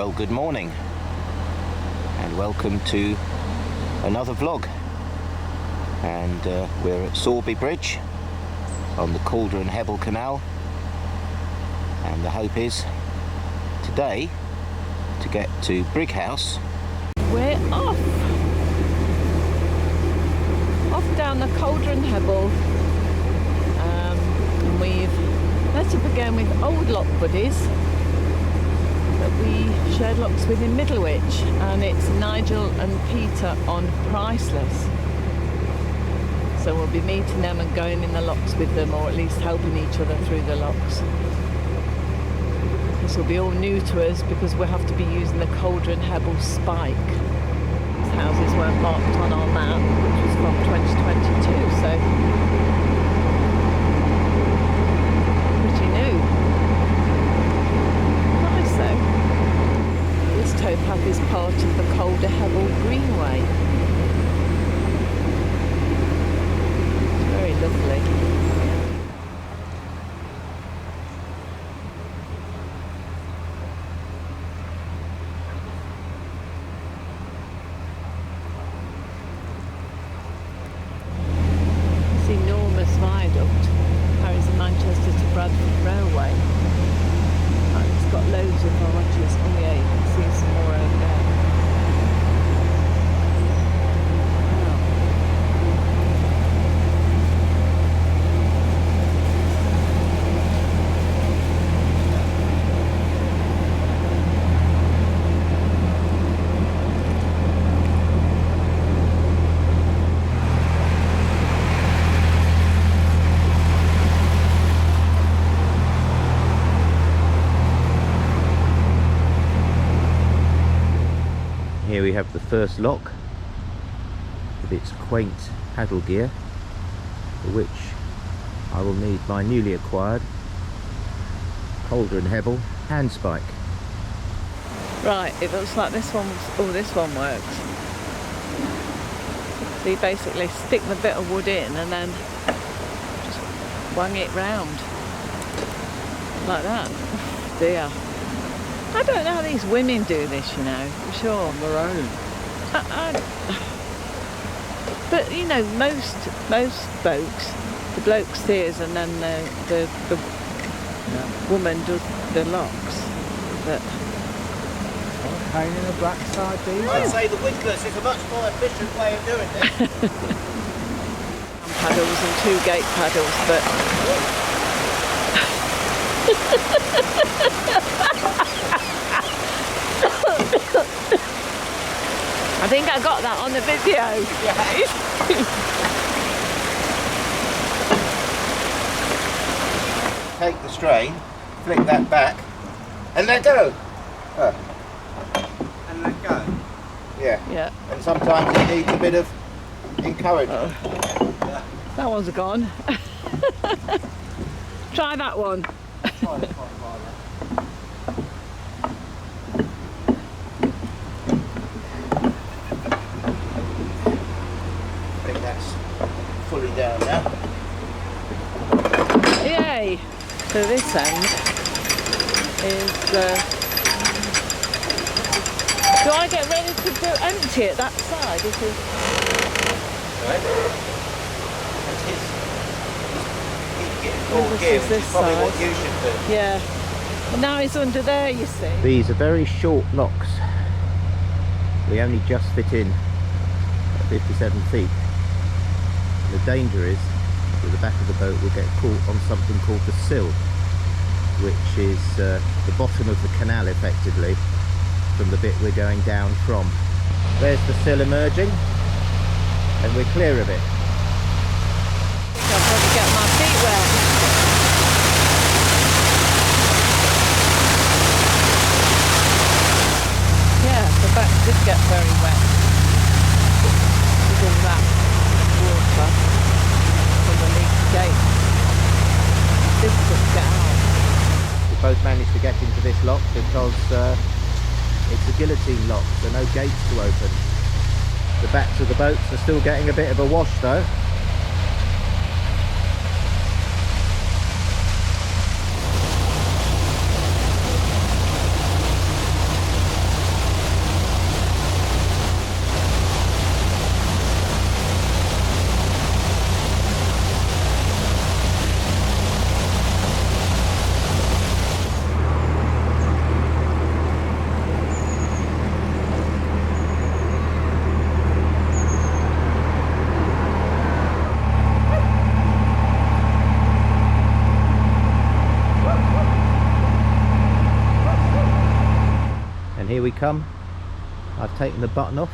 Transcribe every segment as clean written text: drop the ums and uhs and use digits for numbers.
Well, good morning and welcome to another vlog. And we're at Sorby Bridge on the Calder and Hebble canal, and the hope is today to get to Brighouse. We're off down the Calder and Hebble, and we've met up again with old lock buddies that we shared locks with in Middlewich, and it's Nigel and Peter on Priceless. So we'll be meeting them and going in the locks with them, or at least helping each other through the locks. This will be all new to us because we'll have to be using the Calder and Hebble spike. These houses weren't marked on our map, which was from 2022, so pretty new. Nice though. This towpath is part of the Calder Hebble Greenway. It's very lovely. Enormous viaduct carries the Manchester to Bradford Railway, and it's got loads of arches. Oh yeah, you can see some more over there. Here we have the first lock with its quaint paddle gear, for which I will need my newly acquired Calder and Hebble handspike. Right, it looks like this one works. So you basically stick the bit of wood in and then just wang it round like that. Oh dear. I don't know how these women do this, you know, for sure. On their own. But you know, most boats, the bloke steers and then the woman does the locks. But Pain in the backside, these. I'd say the windlass is a much more efficient way of doing this. paddles and 2 gate paddles, but I think I got that on the video. Take the strain, flick that back, and let go. And let go. Yeah. And sometimes it needs a bit of encouragement. That one's gone. Try that one. I think that's fully down now. Yay! So this end is. Do I get ready to empty it that side? Because Right. That's his. He's getting more gear, which is probably what you should do. yeah. And now it's under there, you see. These are very short locks. We only just fit in at 57 feet. The danger is that the back of the boat will get caught on something called the sill, which is the bottom of the canal effectively, from the bit we're going down from. There's the sill emerging, and we're clear of it. I'll probably get my feet wet. Yeah, the back did get very wet because of that water from the leaky gate. It's difficult to get out. We both managed to get into this lock because it's a guillotine lock, so no gates to open. The backs of the boats are still getting a bit of a wash though. we come. I've taken the button off,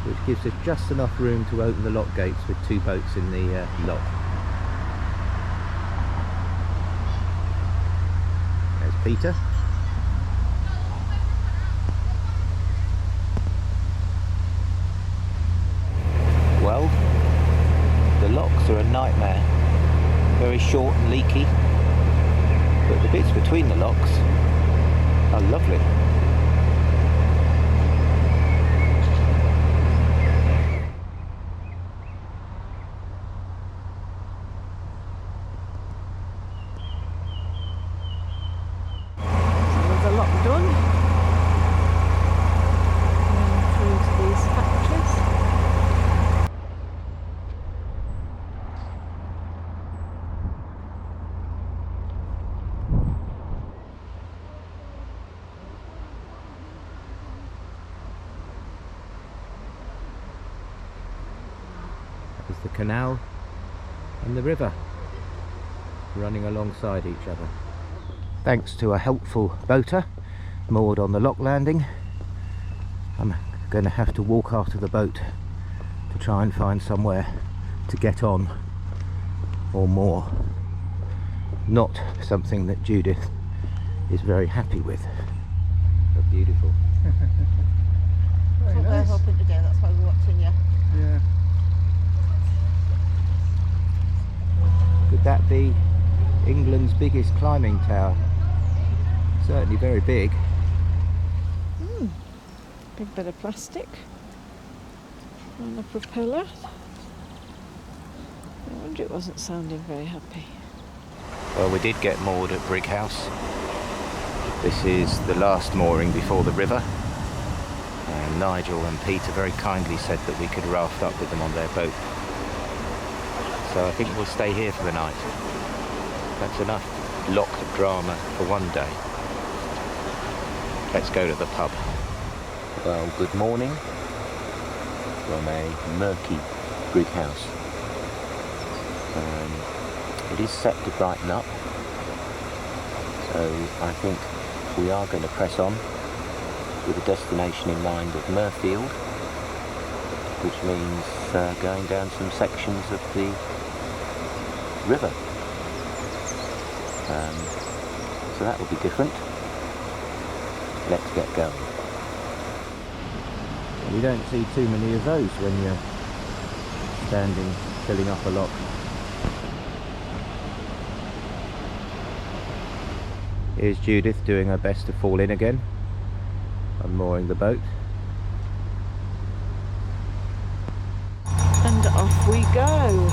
which gives us just enough room to open the lock gates with 2 boats in the lock. There's Peter. Well, the locks are a nightmare. Very short and leaky, but the bits between the locks are lovely. So there's a lot done. Going through to these factories. There's the canal and the river running alongside each other. Thanks to a helpful boater moored on the lock landing, I'm going to have to walk after the boat to try and find somewhere to get on or moor. Not something that Judith is very happy with. But beautiful. Very We're nice. hoping to do, that's why we're watching you. Yeah. Could that be England's biggest climbing tower? Certainly very big. Big bit of plastic on the propeller. I wonder it wasn't sounding very happy. Well, we did get moored at Brig House. This is the last mooring before the river. And Nigel and Peter very kindly said that we could raft up with them on their boat. So I think we'll stay here for the night. That's enough lock drama for one day. Let's go to the pub. Well, good morning from a murky Brig House. It is set to brighten up, so I think we are going to press on with a destination in mind of Murfield, which means going down some sections of the river. So that will be different. Let's get going. You don't see too many of those when you're standing filling up a lock. Here's Judith doing her best to fall in again, unmooring the boat. And off we go.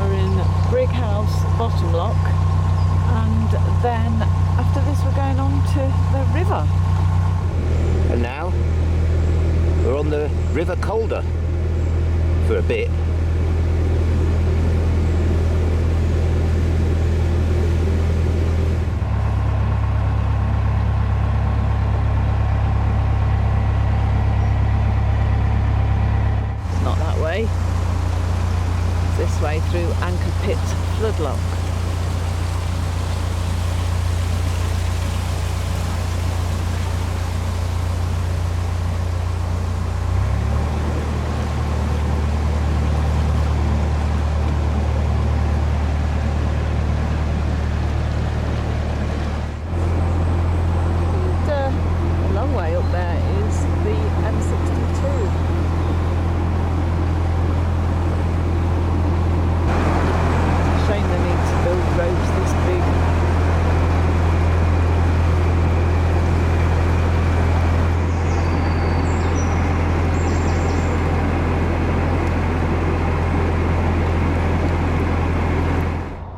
We're in Brig House, bottom lock, and then after this we're going on to the river. And now we're on the River Calder for a bit. It's not that way. It's this way through Anchor Pit Floodlock.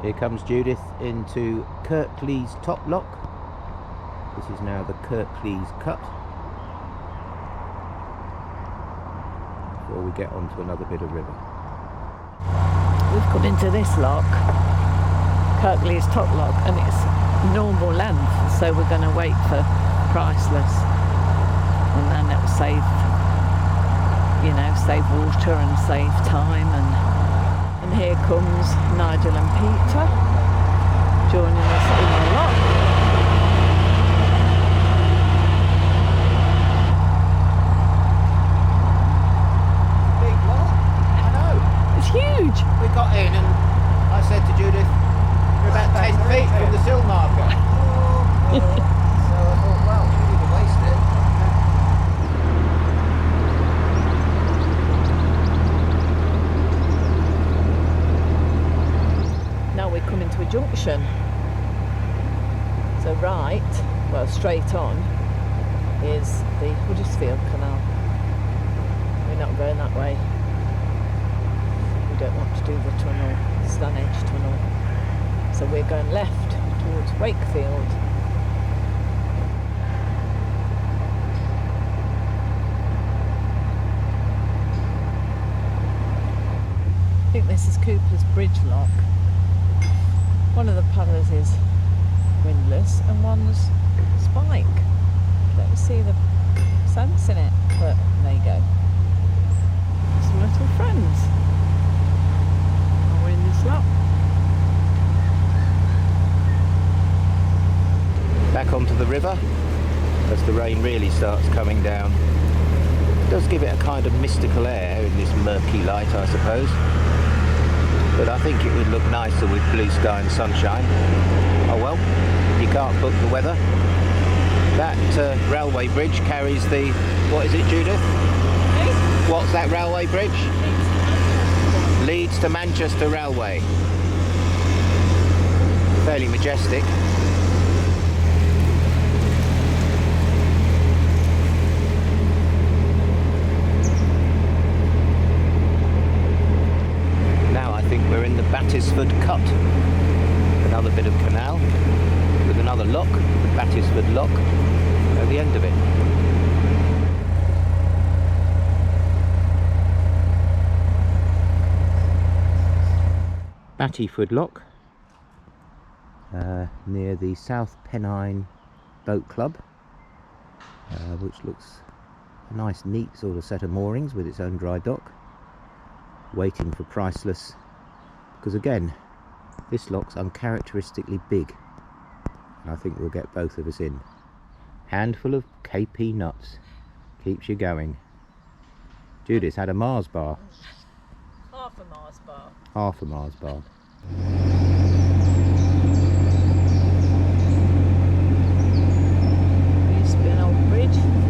Here comes Judith into Kirklees Top Lock. This is now the Kirklees Cut. Before we get onto another bit of river. We've come into this lock, Kirklees Top Lock, and it's normal length, so we're going to wait for Priceless, and then it'll save, you know, save water and save time. And here comes Nigel and Peter joining us in the lock. direction. So right, well straight on, is the Huddersfield Canal. We're not going that way. We don't want to do the tunnel, Stanage Tunnel. So we're going left towards Wakefield. I think this is Cooper's Bridge Lock. One of the paddlers is windlass and one's spike. Don't see the sense in it, but there you go. Some little friends. And we're in this lock. Back onto the river as the rain really starts coming down. It does give it a kind of mystical air in this murky light, I suppose. But I think it would look nicer with blue sky and sunshine. Oh well, you can't book the weather. That railway bridge carries the... What is it, Judith? What's that railway bridge? Leeds to Manchester Railway. Fairly majestic. We're in the Battisford Cut, another bit of canal with another lock, the Battisford Lock, at the end of it. Battisford Lock, near the South Pennine Boat Club, which looks a nice neat sort of set of moorings with its own dry dock, waiting for Priceless. Because again, this lock's uncharacteristically big, and I think we'll get both of us in. Handful of KP nuts keeps you going. Judith had a Mars bar. Half a Mars bar. Half a Mars bar. There used to be an old bridge here.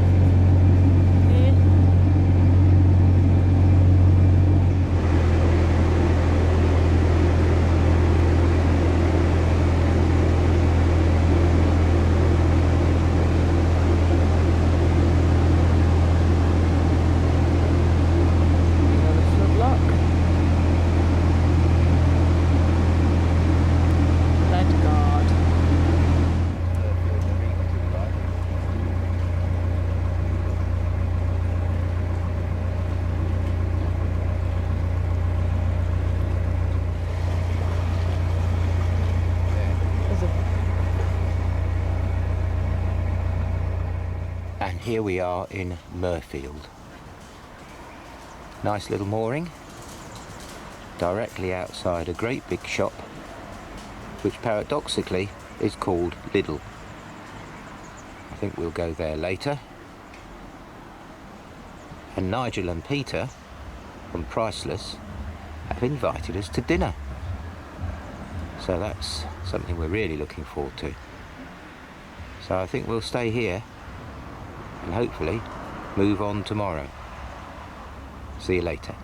And here we are in Mirfield. Nice little mooring, directly outside a great big shop, which paradoxically is called Lidl. I think we'll go there later. And Nigel and Peter from Priceless have invited us to dinner. So that's something we're really looking forward to. So I think we'll stay here and hopefully move on tomorrow. See you later.